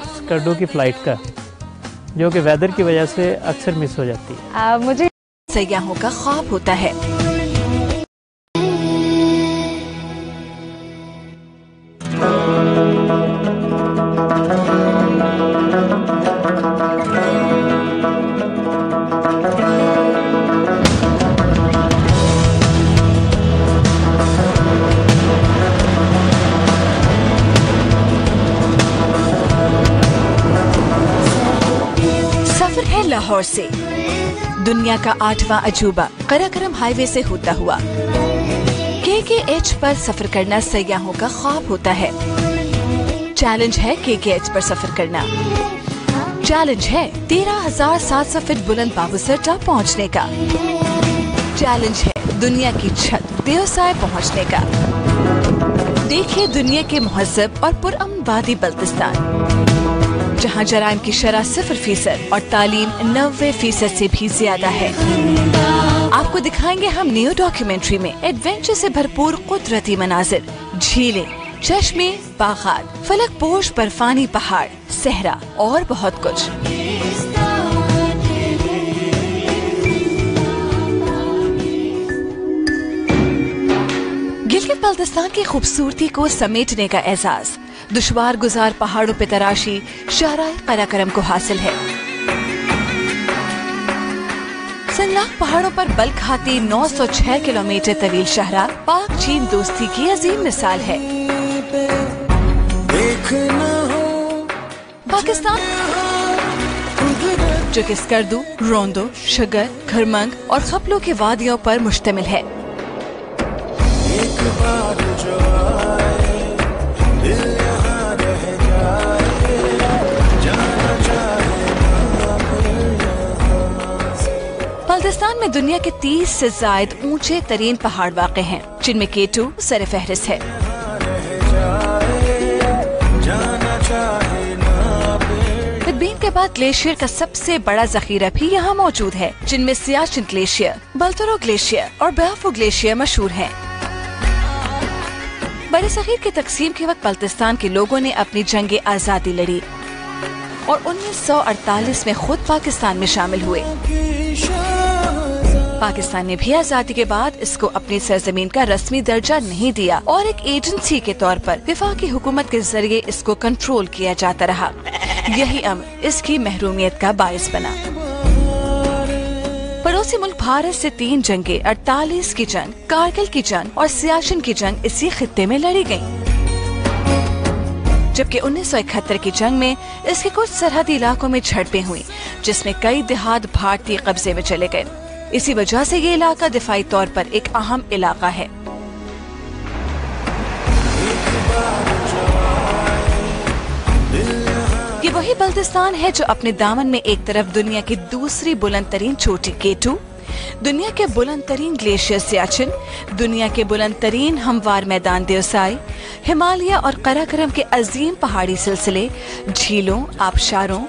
स्कर्डो की फ़्लाइट का, जो कि वेदर की वजह से अक्सर मिस हो जाती है। मुझे सयाहों का ख्वाब होता है। सफर है लाहौर से दुनिया का 8वां अजूबा कराकरम हाईवे से होता हुआ। KKH पर सफर करना सयाहों का ख्वाब होता है। चैलेंज है KKH पर सफर करना। चैलेंज है 13,700 फीट बुलंद बाबूसर टॉप पहुंचने का। चैलेंज है दुनिया की छत देवसाय पहुंचने का। देखिए दुनिया के मुहज्जब और पुरअमन वादी बल्तिस्तान, जहां जराइम की शरह 0% और तालीम 90% से भी ज्यादा है। आपको दिखाएंगे हम न्यू डॉक्यूमेंट्री में एडवेंचर से भरपूर कुदरती मनाजिर, झीलें, चश्मे, बागात, फलकपोश बर्फानी पहाड़, सहरा और बहुत कुछ। गिलगित बाल्टिस्तान की खूबसूरती को समेटने का एजाज दुश्वार गुजार पहाड़ों पे तराशी शाहराए कराकरम को हासिल है। सनलाख पहाड़ों पर बल खाती 906 किलोमीटर तवील शाहरा पाक चीन दोस्ती की अजीम मिसाल है। पाकिस्तान जो कि स्कर्दू, रोंदो, शगर, खरमंग और खपलों के वादियों पर मुश्तमिल है। बाल्टिस्तान में दुनिया के 30 से जायद ऊंचे तरीन पहाड़ वाक़े हैं, जिनमें K2 सर-ए-फ़हरिस्त है। फिलिपीन के बाद ग्लेशियर का सबसे बड़ा जखीरा भी यहाँ मौजूद है, जिनमें सियाचिन ग्लेशियर, बल्टोरो ग्लेशियर और ब्याफो ग्लेशियर मशहूर हैं। बड़े सगीर की तकसीम के वक्त बाल्टिस्तान के लोगों ने अपनी जंग आज़ादी लड़ी और 1948 में खुद पाकिस्तान में शामिल हुए। पाकिस्तान ने भी आजादी के बाद इसको अपनी सरजमीन का रस्मी दर्जा नहीं दिया और एक एजेंसी के तौर पर वफाकी हुकूमत के जरिए इसको कंट्रोल किया जाता रहा। यही अमर इसकी महरूमियत का बायस बना। पड़ोसी मुल्क भारत से 3 जंगें, 48 की जंग, कारगिल की जंग और सियाचिन की जंग इसी खित्ते में लड़ी गयी, जबकि 1971 की जंग में इसके कुछ सरहदी इलाकों में झड़पें हुई, जिसमें कई देहात भारतीय कब्जे में चले गए। इसी वजह से ये इलाका दिफाई तौर पर एक अहम इलाका है। ये वही बाल्टिस्तान है जो अपने दामन में एक तरफ दुनिया की दूसरी बुलंद तरीन चोटी K2, दुनिया के बुलंद तरीन ग्लेशियर सियाचिन, दुनिया के बुलंद तरीन हमवार मैदान देवसाई, हिमालय और कराकरम के अजीम पहाड़ी सिलसिले, झीलों, आबशारों,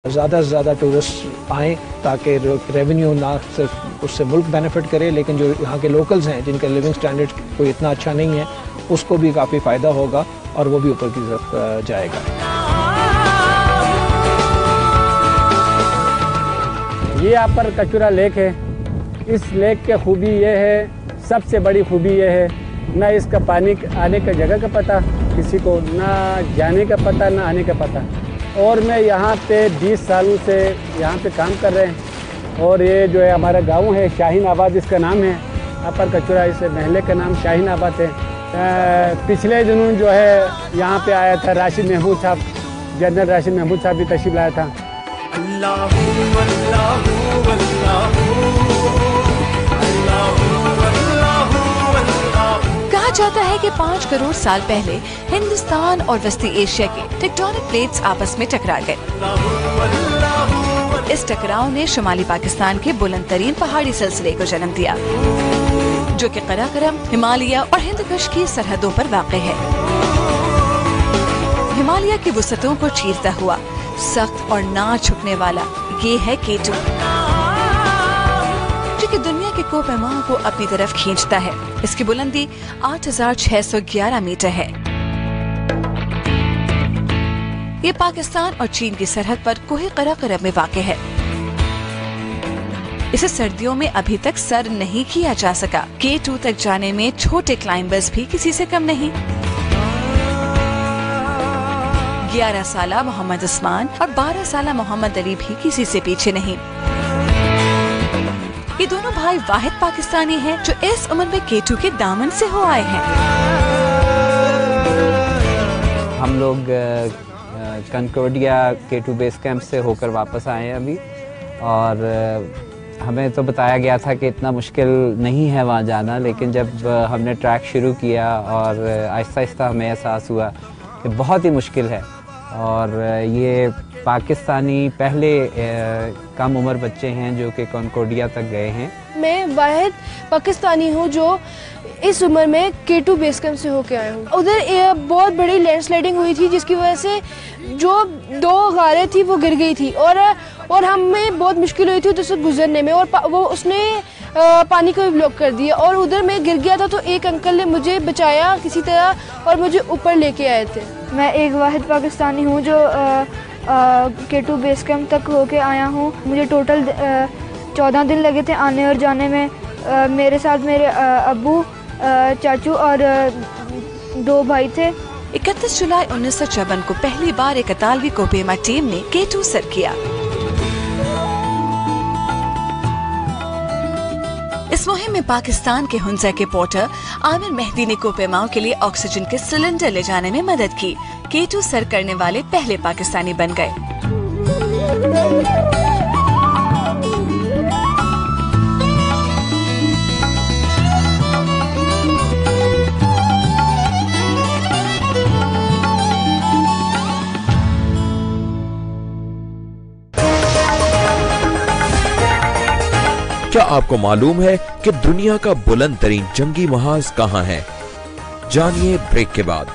ज़्यादा से ज़्यादा टूरिस्ट आएँ ताकि रेवेन्यू ना सिर्फ उससे मुल्क बेनिफिट करे, लेकिन जो यहाँ के लोकल्स हैं जिनका लिविंग स्टैंडर्ड कोई इतना अच्छा नहीं है उसको भी काफ़ी फ़ायदा होगा और वो भी ऊपर की तरफ जाएगा। ये यहाँ पर कचूरा लेक है। इस लेक की खूबी ये है, सबसे बड़ी खूबी ये है, ना इसका पानी आने का जगह का पता किसी को, ना जाने का पता, ना आने का पता। और मैं यहाँ पे 20 सालों से यहाँ पे काम कर रहे हैं। और ये जो है हमारा गांव है शाहीन आबाद इसका नाम है। यहाँ पर कचूरा इस महल्ले का नाम शाहीन आबाद है। पिछले दिनों जो है यहाँ पे आया था राशिद महमूद साहब, जनरल राशिद महमूद साहब भी तशरीफ लाया था। कहा जाता है कि 5 करोड़ साल पहले हिंदुस्तान और वस्ती एशिया के टेक्टोनिक प्लेट्स आपस में टकरा गए। इस टकराव ने शुमाली पाकिस्तान के बुलंद तरीन पहाड़ी सिलसिले को जन्म दिया, जो कि कराकरम, हिमालय और हिंदकुश की सरहदों पर वाक़ है। हिमालय की वसतों को चीरता हुआ सख्त और ना झुकने वाला ये है K2, जो कि दुनिया के कोह-ए-माह को अपनी तरफ खींचता है। इसकी बुलंदी 8,611 मीटर है। ये पाकिस्तान और चीन की सरहद पर कोहे कराकरम में वाक़ है। इसे सर्दियों में अभी तक सर नहीं किया जा सका। K2 तक जाने में छोटे क्लाइंबर्स भी किसी से कम नहीं। 11 साला मोहम्मद उस्मान और 12 साला मोहम्मद अली भी किसी से पीछे नहीं। ये दोनों भाई वाहिद पाकिस्तानी हैं जो इस उम्र में K2 के दामन से हो आए हैं। हम लोग कनकॉर्डिया K2 बेस कैंप से होकर वापस आए हैं अभी, और हमें तो बताया गया था कि इतना मुश्किल नहीं है वहाँ जाना, लेकिन जब हमने ट्रैक शुरू किया और आहिस्ता आहिस्ता हमें एहसास हुआ कि बहुत ही मुश्किल है। और ये पाकिस्तानी पहले कम उम्र बच्चे हैं जो कि कनकॉर्डिया तक गए हैं। मैं वाहिद पाकिस्तानी हूँ जो इस उम्र में K2 बेस कैंप से होके आया हूँ। उधर बहुत बड़ी लैंडस्लाइडिंग हुई थी जिसकी वजह से जो 2 गारें थी वो गिर गई थी और हमें बहुत मुश्किल हुई थी उधर से गुजरने में, और वो उसने पानी को भी ब्लॉक कर दिया और उधर मैं गिर गया था तो एक अंकल ने मुझे बचाया किसी तरह और मुझे ऊपर लेके आए थे। मैं एक वाहिद पाकिस्तानी हूँ जो K2 बेस कैंप तक होके आया हूँ। मुझे टोटल 14 दिन लगे थे आने और जाने में। मेरे साथ मेरे अब्बू, चाचू और 2 भाई थे। 31 जुलाई 1954 को पहली बार एक इतालवी कोह-ए-माह टीम ने K2 सर किया। इस मुहिम में पाकिस्तान के हुंजा के पोर्टर आमिर मेहदी ने कोह-ए-माह के लिए ऑक्सीजन के सिलेंडर ले जाने में मदद की। K2 सर करने वाले पहले पाकिस्तानी बन गए। क्या आपको मालूम है कि दुनिया का बुलंद तरीन जंगी महाज कहां है? जानिए ब्रेक के बाद।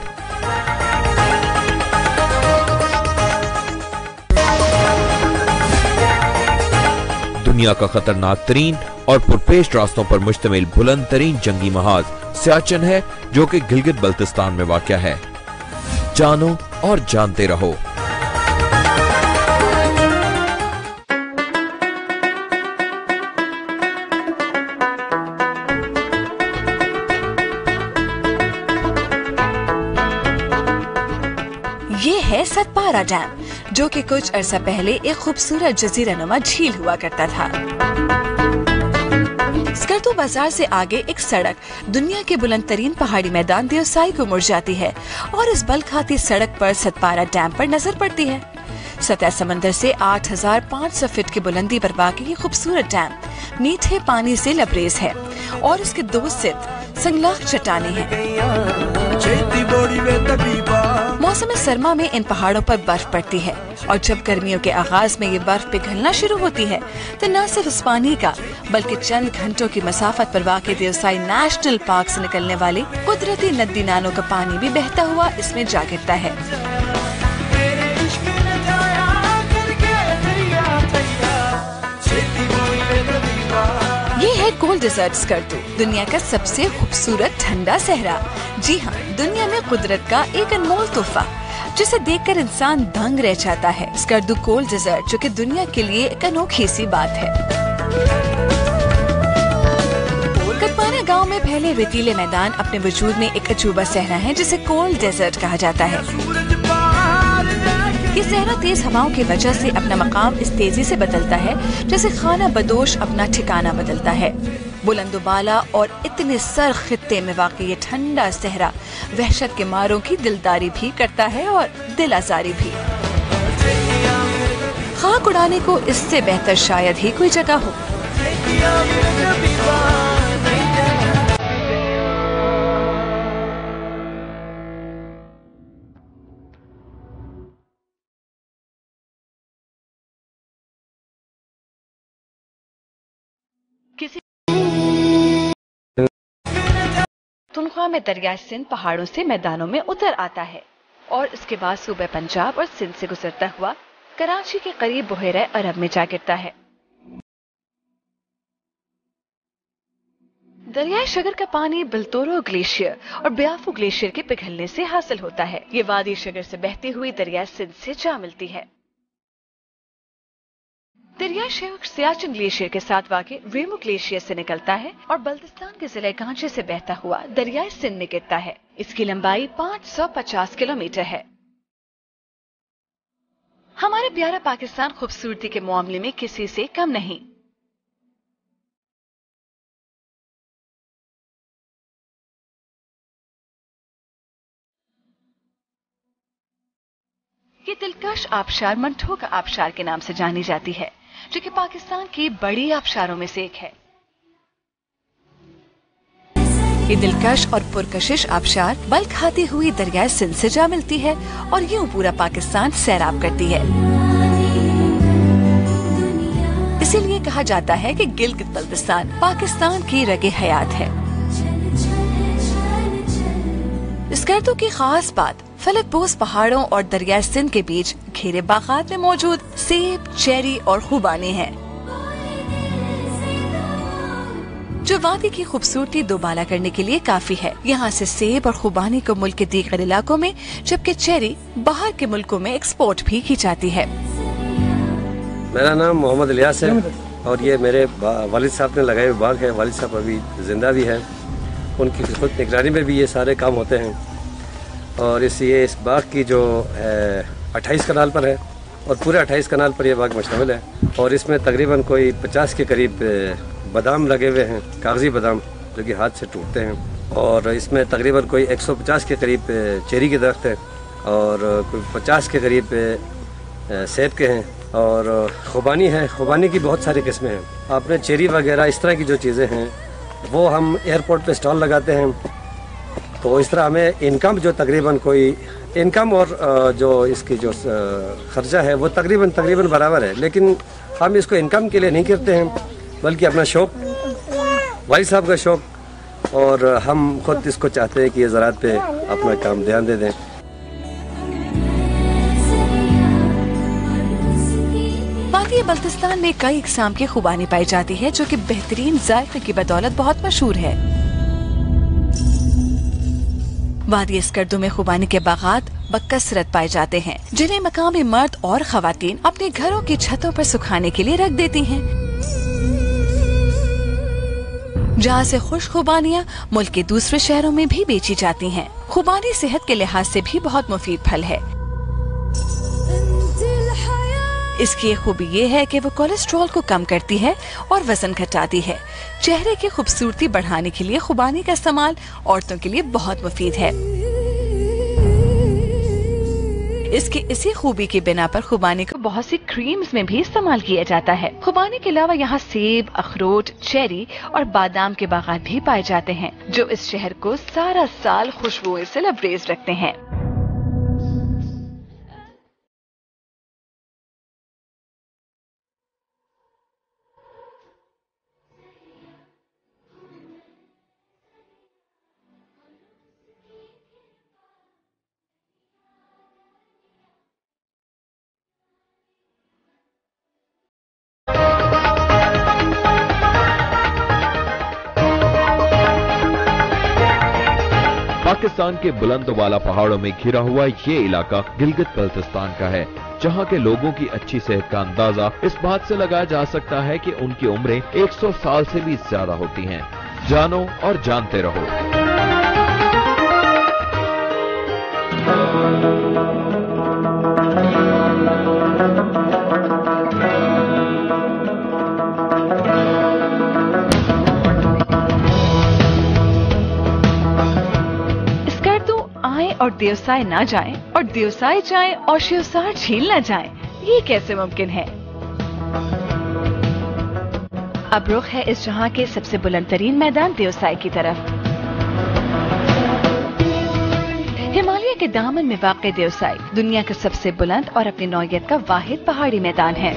दुनिया का खतरनाक तरीन और पुरपेश रास्तों पर मुश्तमिल बुलंद तरीन जंगी महाज सियाचिन है, जो कि गिलगित बल्तिस्तान में वाक़या है। जानो और जानते रहो। ये है सतपारा डैम, जो कि कुछ अरसा पहले एक खूबसूरत जजीरानुमा झील हुआ करता था। स्कर्दू बाजार से आगे एक सड़क दुनिया के बुलंद तरीन पहाड़ी मैदान देवसाई को मुड़ जाती है और इस बल खाती सड़क पर सतपारा डैम पर नजर पड़ती है। सतह समंदर से 8,500 फीट की बुलंदी पर वाक़ई ये खूबसूरत डैम मीठे पानी से लबरेज है और इसके 2 सिर संगलाख चट्टानें हैं। मौसम सरमा में इन पहाड़ों पर बर्फ पड़ती है और जब गर्मियों के आगाज में ये बर्फ पिघलना शुरू होती है तो न सिर्फ इस पानी का बल्कि चंद घंटों की मसाफत पर वाक़ई देवसाई नेशनल पार्क से निकलने वाले कुदरती नदी नालों का पानी भी बहता हुआ इसमें जा गिरता है। डेजर्ट स्कर्दू, दुनिया का सबसे खूबसूरत ठंडा सहरा। जी हाँ, दुनिया में कुदरत का एक अनमोल तोहफा जिसे देखकर इंसान दंग रह जाता है। स्कर्दू कोल्ड डेजर्ट जो कि दुनिया के लिए एक अनोखी सी बात है। कतपाना गांव में फैले रेतीले मैदान अपने वजूद में एक अजूबा सहरा है जिसे कोल्ड डेजर्ट कहा जाता है। ये सहरा तेज हवाओं की वजह से अपना मकाम इस तेजी से बदलता है जैसे खाना बदोश अपना ठिकाना बदलता है। बुलंदोबाला और इतने सर खित्ते में वाक़ई ये ठंडा सहरा वहशत के मारों की दिलदारी भी करता है और दिल आजारी भी। खाक उड़ाने को इससे बेहतर शायद ही कोई जगह हो। किसी तुनख्वा में दरिया सिंध पहाड़ों से मैदानों में उतर आता है और इसके बाद सूबे पंजाब और सिंध से गुजरता हुआ कराची के करीब बुहेरा अरब में जा गिरता है। दरियाई शगर का पानी बिल्तोरो ग्लेशियर और ब्याफू ग्लेशियर के पिघलने से हासिल होता है। ये वादी शगर से बहती हुई दरिया सिंध से जा मिलती है। दरिया शगर सियाचिन ग्लेशियर के साथ वाक़े रेमो ग्लेशियर से निकलता है और बल्तिस्तान के जिले गांचे से बहता हुआ दरियाई सिंध में गिरता है। इसकी लंबाई 550 किलोमीटर है। हमारे प्यारा पाकिस्तान खूबसूरती के मामले में किसी से कम नहीं। ये दिलकश आबशार मंठो का आबशार के नाम से जानी जाती है जो कि पाकिस्तान की बड़ी आबशारों में से एक है। ये दिलकश और पुरकशिश आबशार बल खाती हुई दरिया सिंध से जा मिलती है और यूं पूरा पाकिस्तान सैराब करती है। इसीलिए कहा जाता है कि गिलगित बल्तिस्तान पाकिस्तान की रगे हयात है। स्कर्दू की खास बात फलकपोश पहाड़ों और दरिया सिंध के बीच घेरे बागात में मौजूद सेब, चेरी और खुबानी है जो वादी की खूबसूरती दोबाला करने के लिए काफी है। यहाँ से सेब और खुबानी को मुल्क के दीगर इलाकों में जबकि चेरी बाहर के मुल्कों में एक्सपोर्ट भी की जाती है। मेरा नाम मोहम्मद इलियास है और ये मेरे वालिद साहब ने लगाए हुए बाग है। वालिद साहब अभी जिंदा भी है, उनकी खुद निगरानी में भी ये सारे काम होते हैं। और इस बाग की जो 28 कनाल पर है और पूरे 28 कनाल पर यह बाग मुश्तमिल है और इसमें तकरीबन कोई 50 के करीब बादाम लगे हुए हैं, कागजी बादाम जो कि हाथ से टूटते हैं। और इसमें तकरीबन कोई 150 के करीब चेरी के दरख्त हैं और कोई 50 के करीब सेब के हैं और खुबानी है। खुबानी की बहुत सारी किस्में हैं। आपने चेरी वगैरह इस तरह की जो चीज़ें हैं वो हम एयरपोर्ट पे स्टॉल लगाते हैं, तो इस तरह हमें इनकम जो तकरीबन कोई इनकम और जो इसकी जो खर्चा है वो तकरीबन बराबर है। लेकिन हम इसको इनकम के लिए नहीं करते हैं बल्कि अपना शौक, वालिद साहब का शौक, और हम खुद इसको चाहते हैं कि ये ज़राअत पे अपना काम ध्यान दे दें। वादी बल्तिस्तान में कई इकसाम की खुबानी पाई जाती है जो कि बेहतरीन जायके की बदौलत बहुत मशहूर है। वादी स्कर्दू में खुबानी के बागात बकसरत पाए जाते हैं जिन्हें मकामी मर्द और खवातीन अपने घरों की छतों पर सुखाने के लिए रख देती हैं। जहाँ से खुश खुबानियाँ मुल्क के दूसरे शहरों में भी बेची जाती हैं। खुबानी सेहत के लिहाज से भी बहुत मुफीद फल है। इसकी एक खूबी ये है कि वो कोलेस्ट्रॉल को कम करती है और वजन घटाती है। चेहरे की खूबसूरती बढ़ाने के लिए खुबानी का इस्तेमाल औरतों के लिए बहुत मुफीद है। इसकी इसी खूबी की बिना पर खुबानी को बहुत सी क्रीम्स में भी इस्तेमाल किया जाता है। खुबानी के अलावा यहाँ सेब, अखरोट, चेरी और बादाम के बागात भी पाए जाते हैं जो इस शहर को सारा साल खुशबुओं से लबरेज रखते हैं। पाकिस्तान के बुलंद वाला पहाड़ों में घिरा हुआ ये इलाका गिलगित बल्तिस्तान का है, जहाँ के लोगों की अच्छी सेहत का अंदाजा इस बात से लगाया जा सकता है कि उनकी उम्रें 100 साल से भी ज्यादा होती हैं। जानो और जानते रहो। और देवसाय ना जाएं और देवसाय जाएं और शिवसार झील ना जाएं, ये कैसे मुमकिन है? अब रुख है इस जहां के सबसे बुलंद तरीन मैदान देवसाय की तरफ। हिमालय के दामन में वाक़ देवसाय दुनिया का सबसे बुलंद और अपनी नौयत का वाहिद पहाड़ी मैदान है।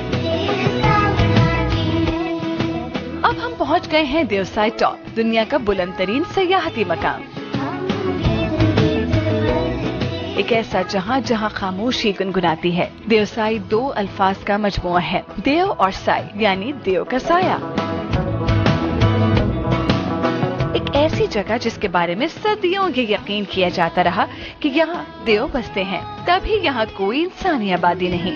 अब हम पहुंच गए हैं देवसाय टॉप, दुनिया का बुलंद तरीन सयाहती मकाम। एक ऐसा जहां जहां खामोशी गुनगुनाती है। देवसाई दो अल्फाज का मजमुआ है, देव और साई, यानी देव का साया। एक ऐसी जगह जिसके बारे में सदियों ये यकीन किया जाता रहा कि यहाँ देव बसते हैं, तभी यहाँ कोई इंसानी आबादी नहीं।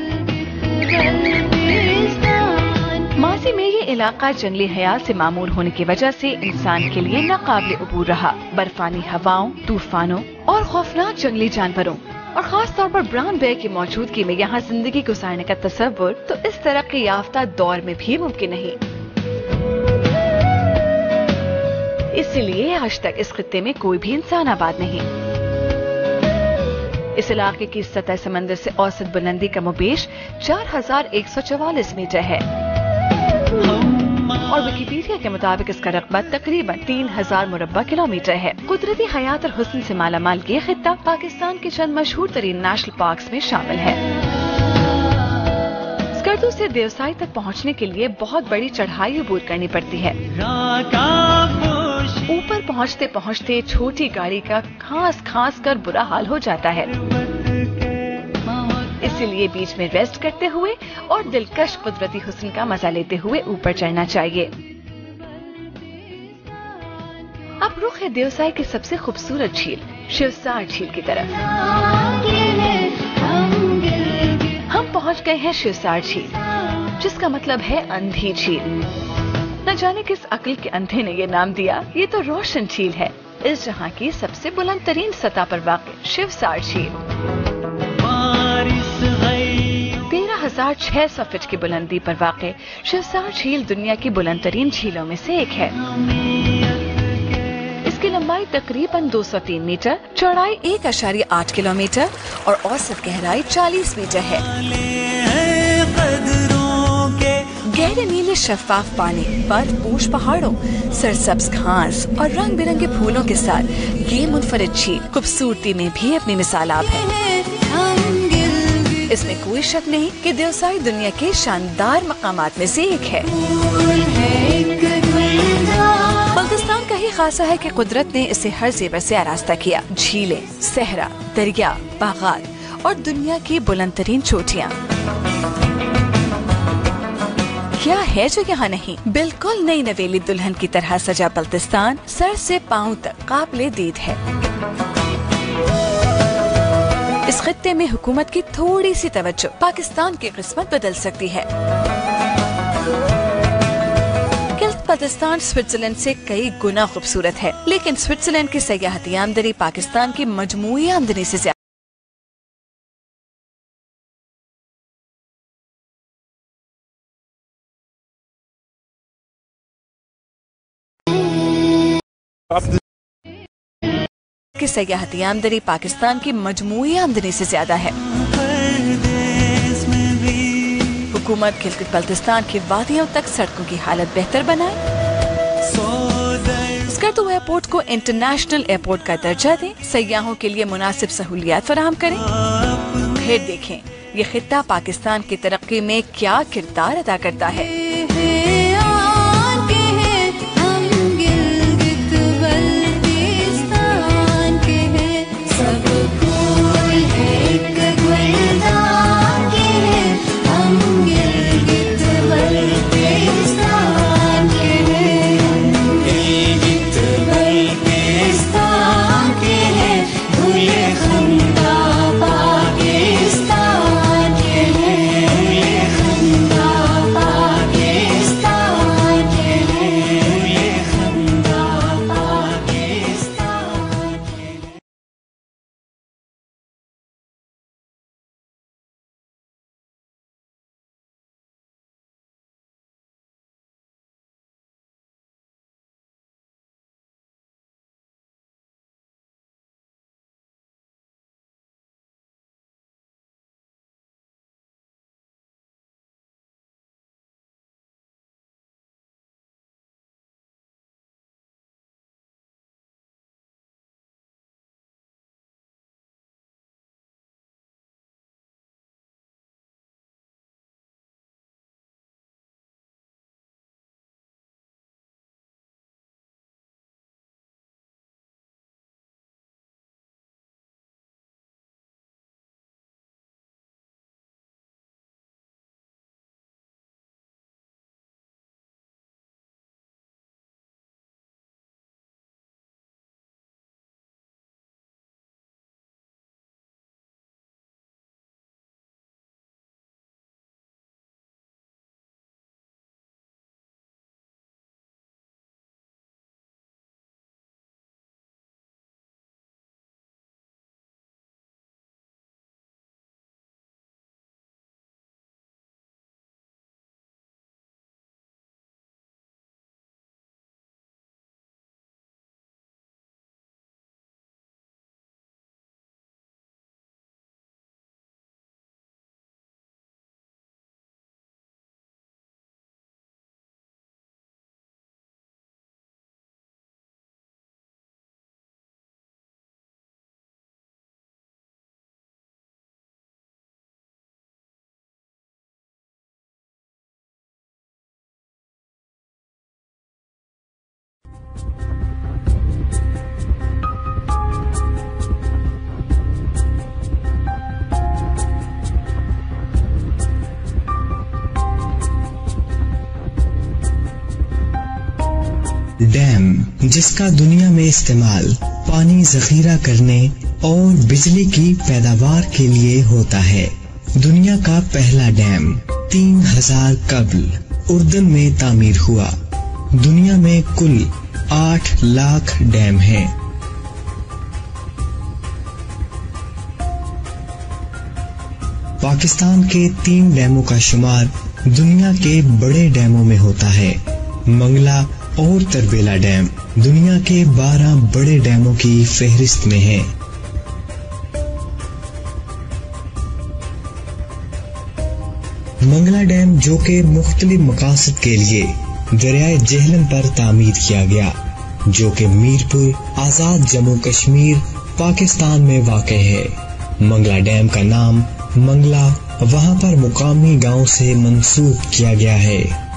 माजी में ये इलाका जंगली हयात से मामूर होने की वजह से इंसान के लिए नाकाबिल अबूर रहा। बर्फानी हवाओं, तूफानों और खौफनाक जंगली जानवरों और खास तौर पर ब्राउन बेयर की मौजूदगी में यहाँ जिंदगी गुजारने का तस्वुर तो इस तरक्की याफ्ता दौर में भी मुमकिन नहीं। इसलिए आज तक इस खित्ते में कोई भी इंसान आबाद नहीं। इस इलाके की सतह समंदर से औसत बुलंदी का मुबेश 4144 मीटर है और विकिपीडिया के मुताबिक इसका रकबा तकरीबन 3000 मुरब्बा किलोमीटर है। कुदरती हयात और हुस्न से मालामाल ये खित्ता पाकिस्तान के चंद मशहूर तरीन नेशनल पार्क्स में शामिल है। स्कर्दू से देवसाई तक पहुंचने के लिए बहुत बड़ी चढ़ाई अबूर करनी पड़ती है। ऊपर पहुंचते पहुंचते छोटी गाड़ी का खास कर बुरा हाल हो जाता है। इसीलिए बीच में रेस्ट करते हुए और दिलकश कुदरती हुस्न का मजा लेते हुए ऊपर चढ़ना चाहिए। अब रुख है देवसाई की सबसे खूबसूरत झील शिवसार झील की तरफ। हम पहुंच गए हैं शिवसार झील, जिसका मतलब है अंधी झील। न जाने किस अक्ल के अंधे ने ये नाम दिया, ये तो रोशन झील है। इस जहां की सबसे बुलंद तरीन सतह पर वाक़ शिवसार झील 13,600 फीट की बुलंदी पर वाक़ शिवसार झील दुनिया की बुलंद तरीन झीलों में से एक है। इसकी लंबाई तकरीबन 203 मीटर, चौड़ाई 1.8 किलोमीटर और औसत गहराई 40 मीटर है। गहरे नीले शफाफ पानी, बर्फपोश पहाड़ों, सरसब्ज घास और रंग बिरंगे फूलों के साथ ये मुनफरिद झील खूबसूरती में भी अपनी मिसालाब है। इसमें कोई शक नहीं कि देवसाई दुनिया के शानदार मकामात में से एक है। बल्तिस्तान का ही खासा है कि कुदरत ने इसे हर जेवर से आरास्ता किया। झीलें, सहरा, दरिया, बागात और दुनिया की बुलंद तरीन चोटियाँ। क्या है जो यहाँ नहीं? बिल्कुल नई नवेली दुल्हन की तरह सजा बल्तिस्तान सर से पांव तक काबिले दीद है। इस खित्ते में हुकूमत की थोड़ी सी तवज्जो पाकिस्तान की किस्मत बदल सकती है। गिल्गित बल्तिस्तान स्विट्जरलैंड से कई गुना खूबसूरत है, लेकिन स्विट्जरलैंड की सयाहती आमदनी पाकिस्तान की मजमूई आमदनी से ज्यादा। की सयाहती आमदनी पाकिस्तान की मजमूई आमदनी से ज्यादा है। हुकूमत गिलगित बल्तिस्तान की वादियों तक सड़कों की हालत बेहतर बनाए, स्कर्दू एयरपोर्ट को इंटरनेशनल एयरपोर्ट का दर्जा दें, सयाहों के लिए मुनासिब सहूलियात फराहम करें। फिर देखें ये खित्ता पाकिस्तान की तरक्की में क्या किरदार अदा करता है। डैम, जिसका दुनिया में इस्तेमाल पानी जखीरा करने और बिजली की पैदावार के लिए होता है। दुनिया का पहला डैम 3000 कब्ल उर्दन में तामीर हुआ। दुनिया में कुल 8 लाख डैम हैं। पाकिस्तान के 3 डैमों का शुमार दुनिया के बड़े डैमों में होता है। मंगला और तरबेला डैम दुनिया के 12 बड़े डैमों की फहरिस्त में है। मंगला डैम, जो कि मुख्तलिफ मकासद के लिए दरियाए जेहलम पर तामीर किया गया, जो कि मीरपुर, आजाद जम्मू कश्मीर, पाकिस्तान में वाक़ है। मंगला डैम का नाम मंगला वहां पर मुकामी गांव से मंसूब किया गया है।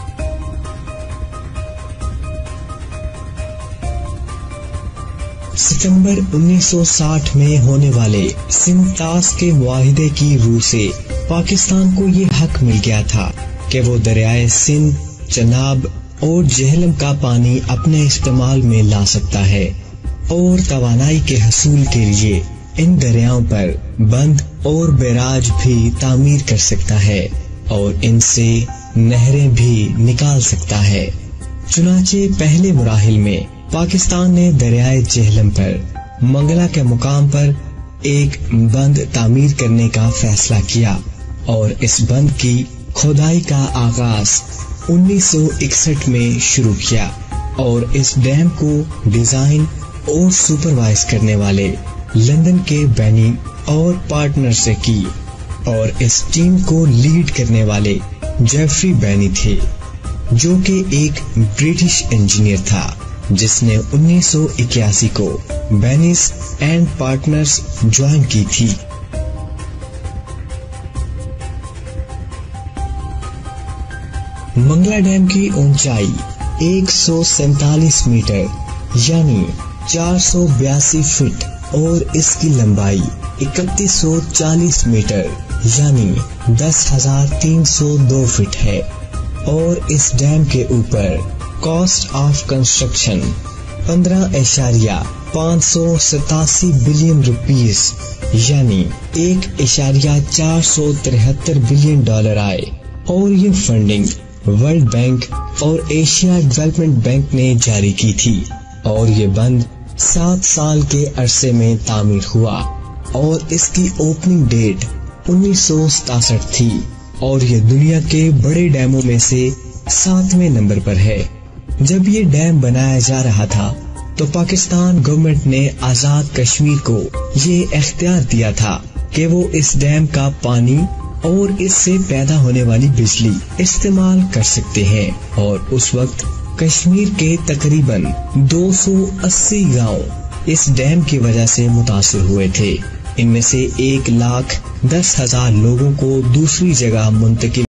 सितंबर 1960 में होने वाले सिंतास के मुआहिदे की रूह से पाकिस्तान को ये हक मिल गया था कि वो दरियाए सिंध, चनाब और जेहलम का पानी अपने इस्तेमाल में ला सकता है और तवानाई के हसूल के लिए इन दरियाओं पर बंद और बैराज भी तामीर कर सकता है और इनसे नहरें भी निकाल सकता है। चुनाचे पहले मुराहिल में पाकिस्तान ने दरियाए जेहलम पर मंगला के मुकाम पर एक बंद तामीर करने का फैसला किया और इस बंद की खोदाई का आगाज 1961 में शुरू किया और इस डैम को डिजाइन और सुपरवाइज करने वाले लंदन के बैनी और पार्टनर से की और इस टीम को लीड करने वाले जेफरी बैनी थे, जो कि एक ब्रिटिश इंजीनियर था जिसने 1981 को बैनिस एंड पार्टनर्स ज्वाइन की थी। मंगला डैम की ऊंचाई 147 मीटर यानी 482 फीट और इसकी लंबाई 3140 मीटर यानी 10,302 फीट है और इस डैम के ऊपर cost of construction 15.587 billion rupees यानी 1.473 बिलियन डॉलर आए और ये फंडिंग वर्ल्ड बैंक और एशिया डेवलपमेंट बैंक ने जारी की थी और ये बंद 7 साल के अरसे में तामीर हुआ और इसकी ओपनिंग डेट 1967 थी और ये दुनिया के बड़े डैमों में से 7वें नंबर पर है। जब ये डैम बनाया जा रहा था तो पाकिस्तान गवर्नमेंट ने आजाद कश्मीर को ये इख्तियार दिया था कि वो इस डैम का पानी और इससे पैदा होने वाली बिजली इस्तेमाल कर सकते हैं और उस वक्त कश्मीर के तकरीबन 280 गांव इस डैम की वजह से मुतासिर हुए थे। इनमें से 1,10,000 लोगों को दूसरी जगह मुंतकिल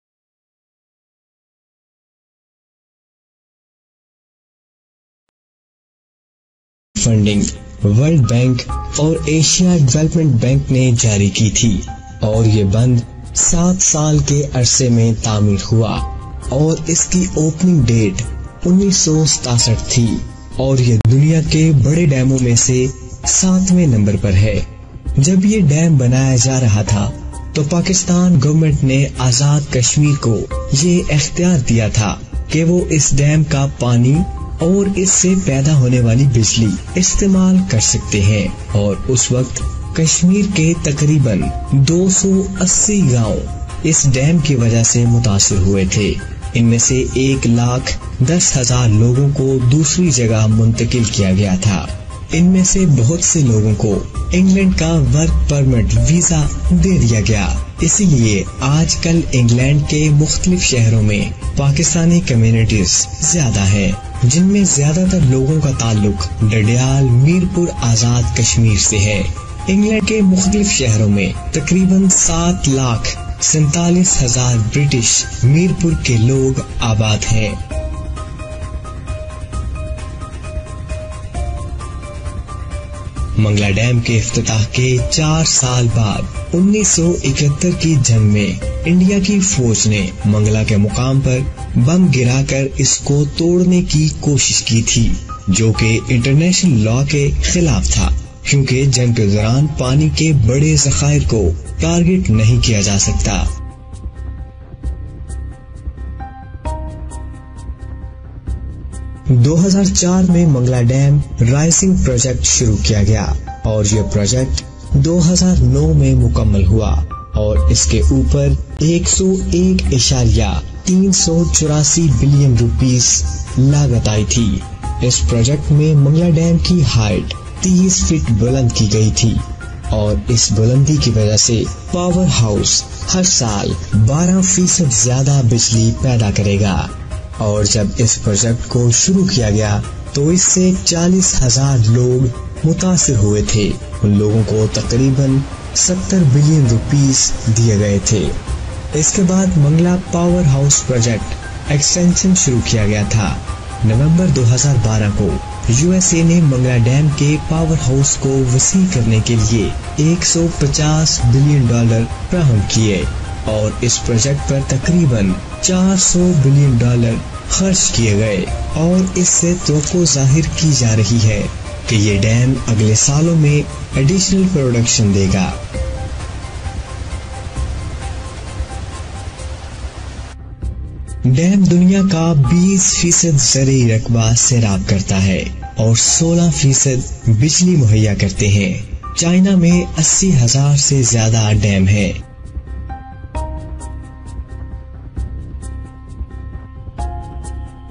फंडिंग वर्ल्ड बैंक और एशिया डेवलपमेंट बैंक ने जारी की थी और ये बंद 7 साल के अरसे में तामीर हुआ और इसकी ओपनिंग डेट 1967 थी और ये दुनिया के बड़े डैमों में से 7वें नंबर पर है। जब ये डैम बनाया जा रहा था तो पाकिस्तान गवर्नमेंट ने आजाद कश्मीर को ये इख्तियार दिया था कि वो इस डैम का पानी और इससे पैदा होने वाली बिजली इस्तेमाल कर सकते हैं और उस वक्त कश्मीर के तकरीबन 280 गांव इस डैम की वजह से मुतासिर हुए थे। इनमें से 1,10,000 लोगों को दूसरी जगह मुंतकिल किया गया था। इनमें से बहुत से लोगों को इंग्लैंड का वर्क परमिट वीजा दे दिया गया। इसीलिए आजकल इंग्लैंड के मुख्तलिफ शहरों में पाकिस्तानी कम्युनिटीज ज्यादा हैं, जिनमें ज्यादातर लोगों का ताल्लुक डडियाल, मीरपुर, आजाद कश्मीर से है। इंग्लैंड के मुख्तलिफ शहरों में तकरीबन 7,47,000 ब्रिटिश मीरपुर के लोग आबाद हैं। मंगला डैम के इफ्तिताह के 4 साल बाद 1971 की जंग में इंडिया की फौज ने मंगला के मुकाम पर बम गिराकर इसको तोड़ने की कोशिश की थी, जो कि इंटरनेशनल लॉ के खिलाफ था, क्योंकि जंग के दौरान पानी के बड़े जखायर को टारगेट नहीं किया जा सकता। - 2004 में मंगला डैम राइजिंग प्रोजेक्ट शुरू किया गया और यह प्रोजेक्ट 2009 में मुकम्मल हुआ और इसके ऊपर 101.384 बिलियन रुपीस लागत आई थी। इस प्रोजेक्ट में मंगला डैम की हाइट 30 फीट बुलंद की गई थी और इस बुलंदी की वजह से पावर हाउस हर साल 12% ज्यादा बिजली पैदा करेगा। और जब इस प्रोजेक्ट को शुरू किया गया तो इससे 40,000 लोग मुतासिर हुए थे। उन लोगों को तकरीबन 70 बिलियन रुपीस दिए गए थे। इसके बाद Mangla power house project extension शुरू किया गया था। नवंबर 2012 को यूएसए ने मंगला डैम के पावर हाउस को वसी करने के लिए $150 बिलियन फराहम किए और इस प्रोजेक्ट पर तकरीबन $400 बिलियन खर्च किए गए और इससे तवक्को जाहिर की जा रही है कि ये डैम अगले सालों में एडिशनल प्रोडक्शन देगा। डैम दुनिया का 20% ज़रूरी रकबा सैराब करता है और 16% बिजली मुहैया करते हैं। चाइना में 80,000 से ज्यादा डैम है।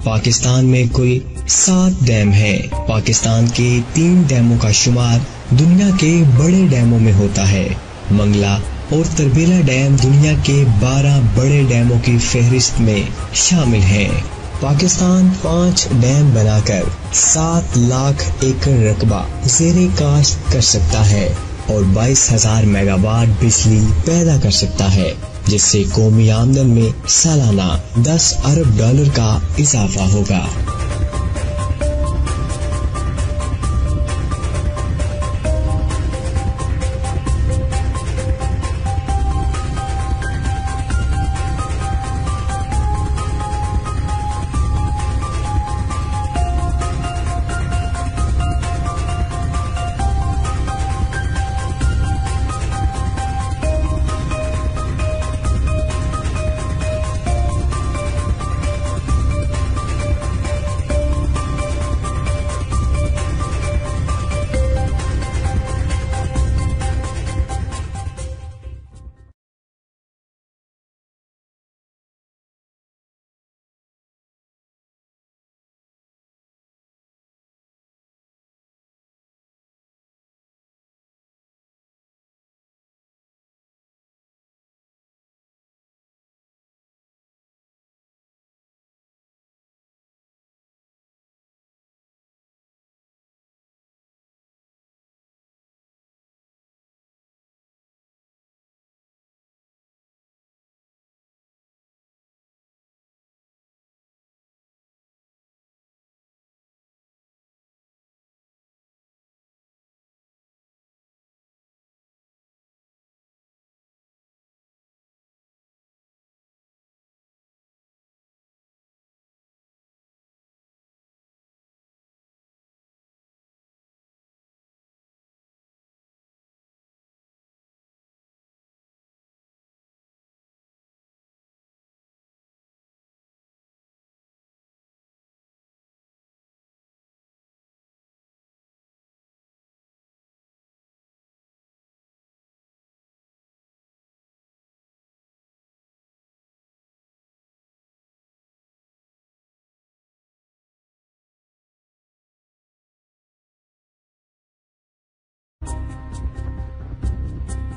पाकिस्तान में कुल 7 डैम है। पाकिस्तान के 3 डैमों का शुमार दुनिया के बड़े डैमों में होता है। मंगला और तरबेला डैम दुनिया के 12 बड़े डैमों की फहरिस्त में शामिल हैं। पाकिस्तान 5 डैम बनाकर 7 लाख एकड़ रकबा ज़ेरे काश्त कर सकता है और 22,000 मेगावाट बिजली पैदा कर सकता है, जिससे कौमी आमदन में सालाना $10 अरब का इजाफा होगा। -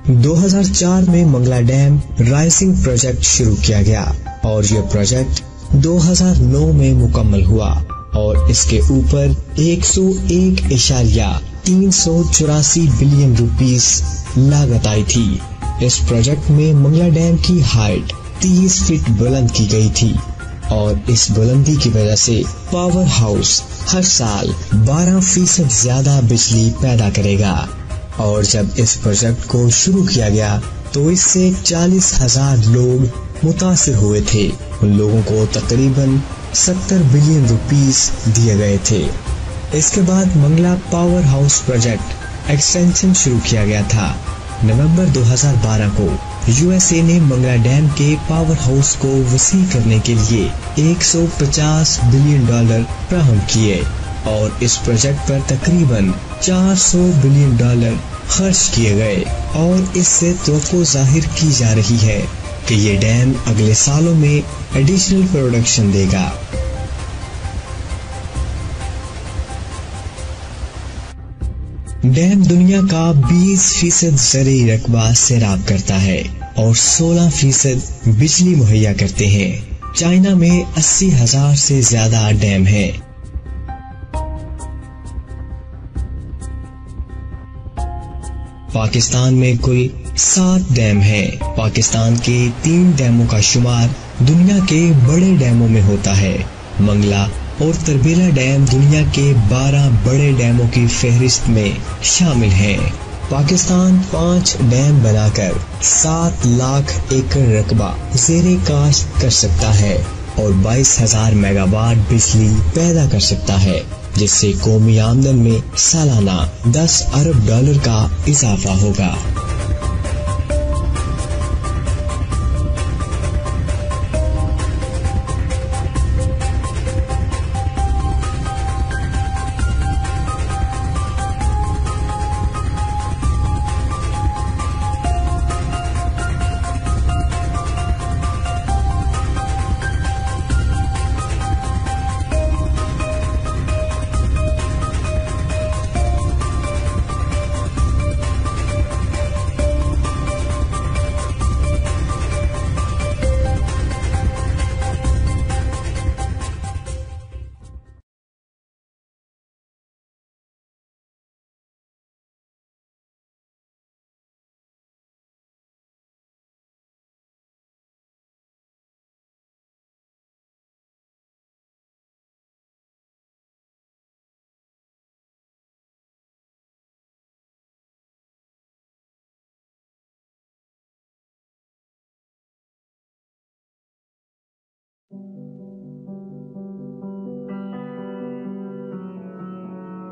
2004 में मंगला डैम राइजिंग प्रोजेक्ट शुरू किया गया और यह प्रोजेक्ट 2009 में मुकम्मल हुआ और इसके ऊपर 101.384 बिलियन रुपीस लागत आई थी। इस प्रोजेक्ट में मंगला डैम की हाइट 30 फीट बुलंद की गई थी और इस बुलंदी की वजह से पावर हाउस हर साल 12% ज्यादा बिजली पैदा करेगा। और जब इस प्रोजेक्ट को शुरू किया गया तो इससे 40,000 लोग मुतासिर हुए थे। उन लोगों को तकरीबन 70 बिलियन रुपीस दिए गए थे। इसके बाद Mangla power house project extension शुरू किया गया था। नवंबर 2012 को यूएसए ने मंगला डैम के पावर हाउस को वसी करने के लिए $150 बिलियन फ्राहम किए और इस प्रोजेक्ट पर तकरीबन $400 बिलियन खर्च किए गए। और इससे तवक्को जाहिर की जा रही है कि ये डैम अगले सालों में एडिशनल प्रोडक्शन देगा। डैम दुनिया का 20% ज़रूरी रकबा सैराब करता है और 16% बिजली मुहैया करते हैं। चाइना में 80,000 से ज्यादा डैम हैं। पाकिस्तान में कुल 7 डैम हैं। पाकिस्तान के 3 डैमों का शुमार दुनिया के बड़े डैमों में होता है। मंगला और तरबेला डैम दुनिया के 12 बड़े डैमों की फहरिस्त में शामिल हैं। पाकिस्तान 5 डैम बनाकर 7 लाख एकड़ रकबा ज़ेरे काश्त कर सकता है और 22,000 मेगावाट बिजली पैदा कर सकता है, जिससे कौमी आमदन में सालाना $10 अरब का इजाफा होगा।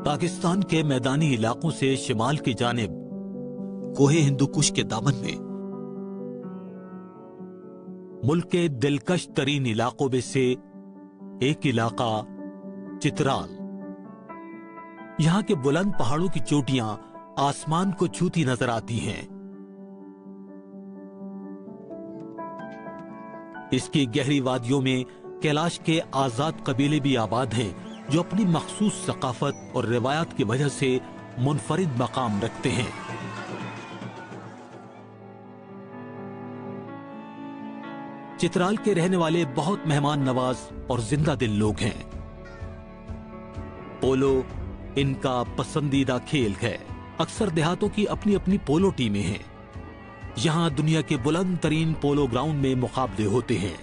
पाकिस्तान के मैदानी इलाकों से शिमाल की जानिब कोहे हिंदुकुश के दामन में मुल्क के दिलकश तरीन इलाकों में से एक इलाका चित्राल। यहां के बुलंद पहाड़ों की चोटियां आसमान को छूती नजर आती हैं। इसकी गहरी वादियों में कैलाश के आजाद कबीले भी आबाद हैं, जो अपनी मखसूस सकाफत और रिवायत की वजह से मुनफरिद मकाम रखते हैं। चित्राल के रहने वाले बहुत मेहमान नवाज और जिंदा दिल लोग हैं। पोलो इनका पसंदीदा खेल है। अक्सर देहातों की अपनी अपनी पोलो टीमें हैं। यहां दुनिया के बुलंद तरीन पोलो ग्राउंड में मुकाबले होते हैं।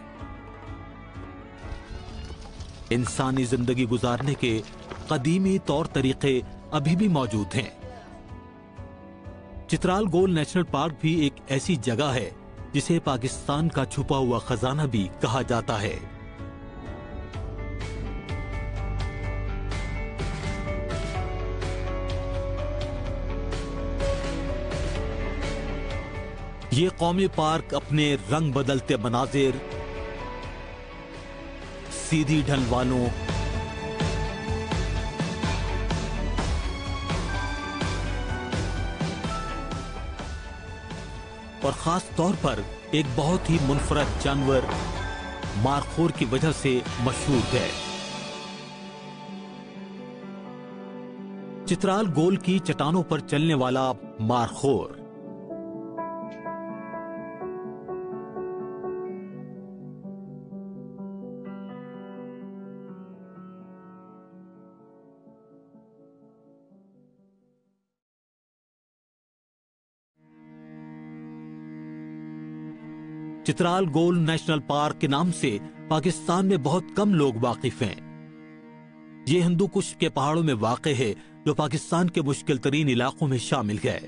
इंसानी जिंदगी गुजारने के कदीमी तौर तरीके अभी भी मौजूद हैं। चित्राल गोल नेशनल पार्क भी एक ऐसी जगह है जिसे पाकिस्तान का छुपा हुआ खजाना भी कहा जाता है। ये कौमी पार्क अपने रंग बदलते मनाजिर, सीधी ढल वालों, और खास तौर पर एक बहुत ही मुनफरद जानवर मारखोर की वजह से मशहूर है। चित्राल गोल की चट्टानों पर चलने वाला मारखोर चित्राल गोल नेशनल पार्क के नाम से पाकिस्तान में बहुत कम लोग वाकिफ हैं। ये हिंदू कुश के पहाड़ों में वाक़े है जो पाकिस्तान के मुश्किल तरीन इलाकों में शामिल है।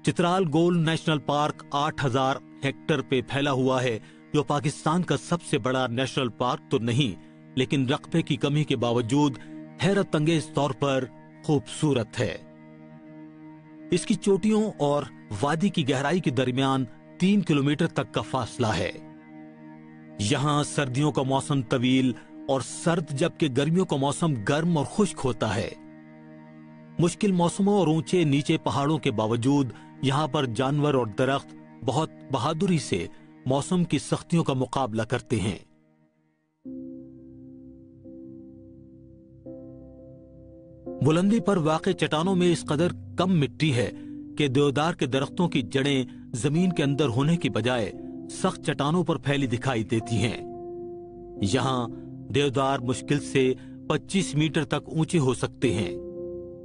चित्राल गोल नेशनल पार्क 8000 हेक्टेयर पे फैला हुआ है, जो पाकिस्तान का सबसे बड़ा नेशनल पार्क तो नहीं, लेकिन रकबे की कमी के बावजूद हैरत अंगेज तौर पर खूबसूरत है। इसकी चोटियों और वादी की गहराई के दरमियान 3 किलोमीटर तक का फासला है। यहां सर्दियों का मौसम तवील और सर्द, जबकि गर्मियों का मौसम गर्म और खुश्क होता है। मुश्किल मौसमों और ऊंचे नीचे पहाड़ों के बावजूद यहां पर जानवर और दरख्त बहुत बहादुरी से मौसम की सख्तियों का मुकाबला करते हैं। बुलंदी पर वाक़े चट्टानों में इस कदर कम मिट्टी है कि देवदार के दरख्तों की जड़ें जमीन के अंदर होने की बजाय सख्त चट्टानों पर फैली दिखाई देती हैं। यहां देवदार मुश्किल से 25 मीटर तक ऊंचे हो सकते हैं।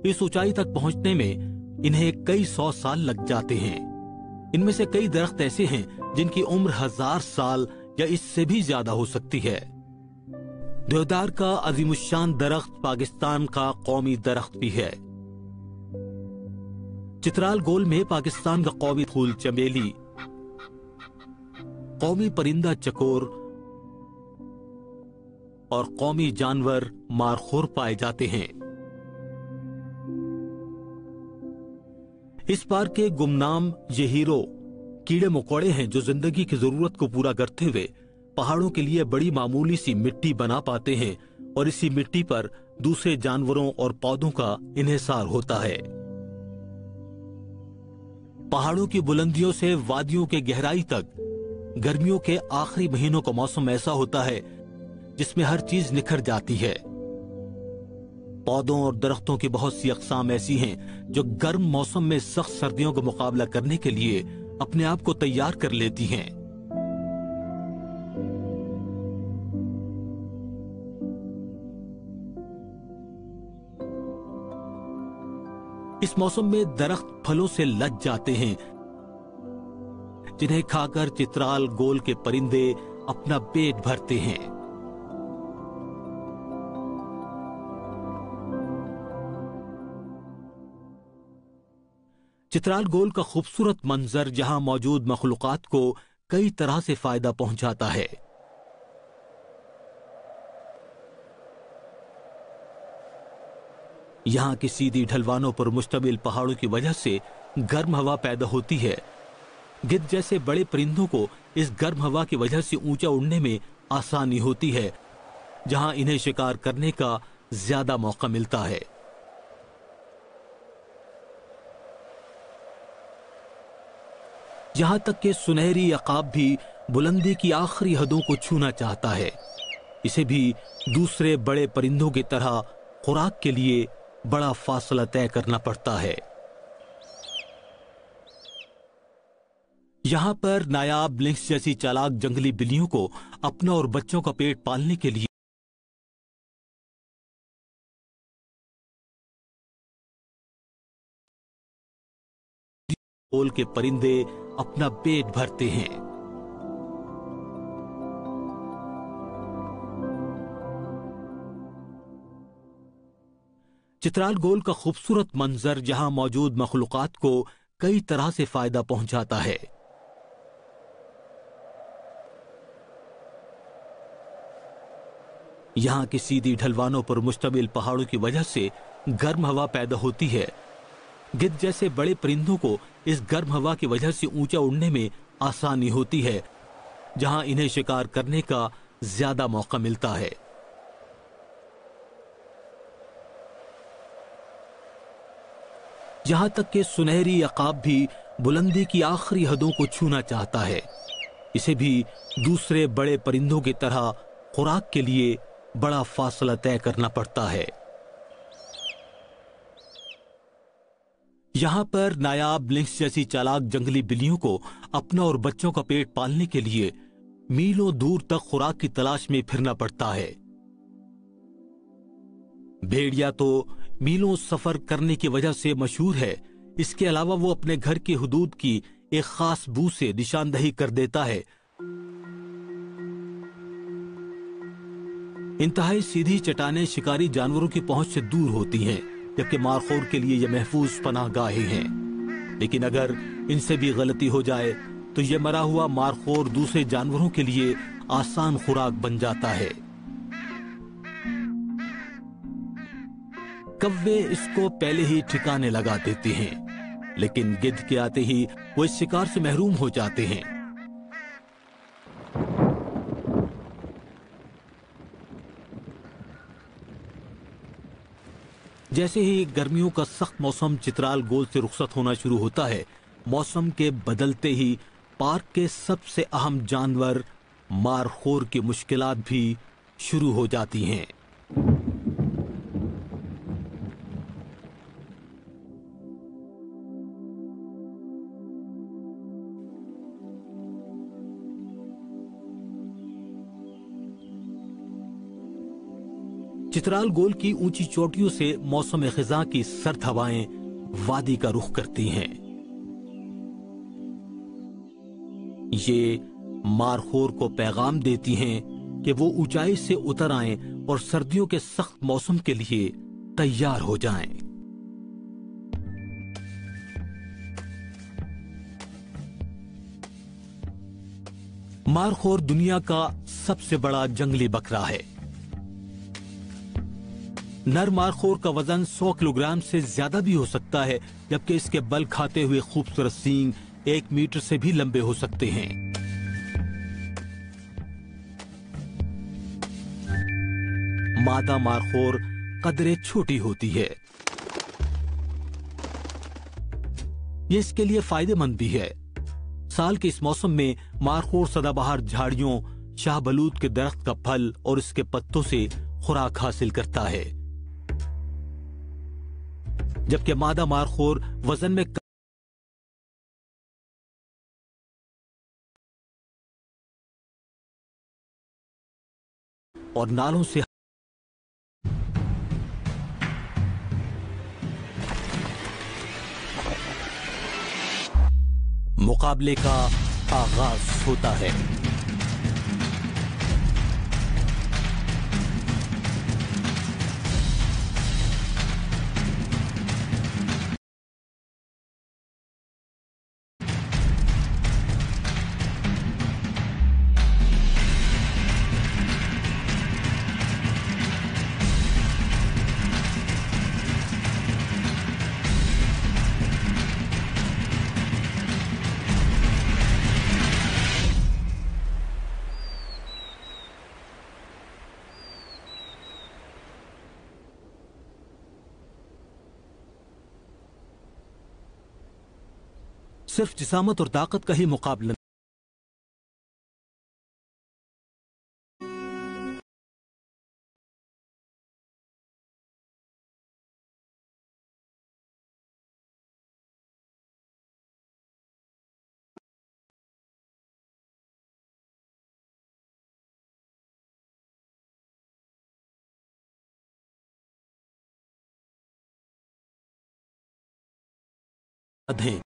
इस ऊंचाई तक पहुंचने में इन्हें कई 100 साल लग जाते हैं। इनमें से कई दरख्त ऐसे हैं जिनकी उम्र 1000 साल या इससे भी ज्यादा हो सकती है। देवदार का अजीमुशान दरख्त पाकिस्तान का कौमी दरख्त भी है। चित्राल गोल में पाकिस्तान का कौमी फूल चमेली, कौमी परिंदा चकोर और कौमी जानवर मारखोर पाए जाते हैं। इस पार्क के गुमनाम ये हीरो कीड़े मकोड़े हैं जो जिंदगी की जरूरत को पूरा करते हुए पहाड़ों के लिए बड़ी मामूली सी मिट्टी बना पाते हैं और इसी मिट्टी पर दूसरे जानवरों और पौधों का इन्हिसार होता है। पहाड़ों की बुलंदियों से वादियों के गहराई तक गर्मियों के आखिरी महीनों का मौसम ऐसा होता है जिसमें हर चीज निखर जाती है। पौधों और दरख्तों की बहुत सी अक़साम ऐसी हैं जो गर्म मौसम में सख्त सर्दियों का मुकाबला करने के लिए अपने आप को तैयार कर लेती हैं। इस मौसम में दरख्त फलों से लद जाते हैं, जिन्हें खाकर चित्राल गोल के परिंदे अपना पेट भरते हैं। चित्राल गोल का खूबसूरत मंजर जहां मौजूद मखलूकात को कई तरह से फायदा पहुंचाता है। यहां की सीधी ढलवानों पर मुश्तमिल पहाड़ों की वजह से गर्म हवा पैदा होती है। गिद्ध जैसे बड़े परिंदों को इस गर्म हवा की वजह से ऊंचा उड़ने में आसानी होती है, जहां इन्हें शिकार करने का ज्यादा मौका मिलता है। यहां तक कि सुनहरी अकाब भी बुलंदी की आखिरी हदों को छूना चाहता है। इसे भी दूसरे बड़े परिंदों की तरह खुराक के लिए बड़ा फासला तय करना पड़ता है। यहां पर नायाब लिंक्स जैसी चालाक जंगली बिल्लियों को अपना और बच्चों का पेट पालने के लिए गोल के परिंदे अपना पेट भरते हैं। चित्राल गोल का खूबसूरत मंजर जहां मौजूद मखलूकात को कई तरह से फायदा पहुंचाता है। यहां की सीधी ढलवानों पर मुश्तमिल पहाड़ों की वजह से गर्म हवा पैदा होती है। गिद्ध जैसे बड़े परिंदों को इस गर्म हवा की वजह से ऊंचा उड़ने में आसानी होती है, जहां इन्हें शिकार करने का ज्यादा मौका मिलता है। यहां तक कि सुनहरी अकाब भी बुलंदी की आखिरी हदों को छूना चाहता है। इसे भी दूसरे बड़े परिंदों की तरह खुराक के लिए बड़ा फासला तय करना पड़ता है। यहां पर नायाब लिंक्स जैसी चालाक जंगली बिल्लियों को अपना और बच्चों का पेट पालने के लिए मीलों दूर तक खुराक की तलाश में फिरना पड़ता है। भेड़िया तो मीलों सफर करने की वजह से मशहूर है। इसके अलावा वो अपने घर की हुदूद की एक खास बू से निशानदही कर देता है, इंतहाई सीधी चट्टानें शिकारी जानवरों की पहुंच से दूर होती हैं, जबकि मारखोर के लिए यह महफूज पनाहगाहें हैं। लेकिन अगर इनसे भी गलती हो जाए तो यह मरा हुआ मारखोर दूसरे जानवरों के लिए आसान खुराक बन जाता है। कव्वे इसको पहले ही ठिकाने लगा देते हैं, लेकिन गिद्ध के आते ही वो इस शिकार से महरूम हो जाते हैं। जैसे ही गर्मियों का सख्त मौसम चित्राल गोल से रुखसत होना शुरू होता है, मौसम के बदलते ही पार्क के सबसे अहम जानवर मारखोर की मुश्किलात भी शुरू हो जाती हैं। चित्राल गोल की ऊंची चोटियों से मौसम खिजा की सर्द हवाएं वादी का रुख करती हैं। ये मारखोर को पैगाम देती हैं कि वो ऊंचाई से उतर आएं और सर्दियों के सख्त मौसम के लिए तैयार हो जाएं। मारखोर दुनिया का सबसे बड़ा जंगली बकरा है। नर मारखोर का वजन 100 किलोग्राम से ज्यादा भी हो सकता है, जबकि इसके बल खाते हुए खूबसूरत सींग 1 मीटर से भी लंबे हो सकते हैं। मादा मारखोर कदरे छोटी होती है। ये इसके लिए फायदेमंद भी है। साल के इस मौसम में मारखोर सदाबहार झाड़ियों, शाहबलूत के दरख्त का फल और इसके पत्तों से खुराक हासिल करता है, जबकि मादा मारखोर वजन में और नालों से मुकाबले का आगाज होता है। सिर्फ जिसामत और ताकत का ही मुकाबला है।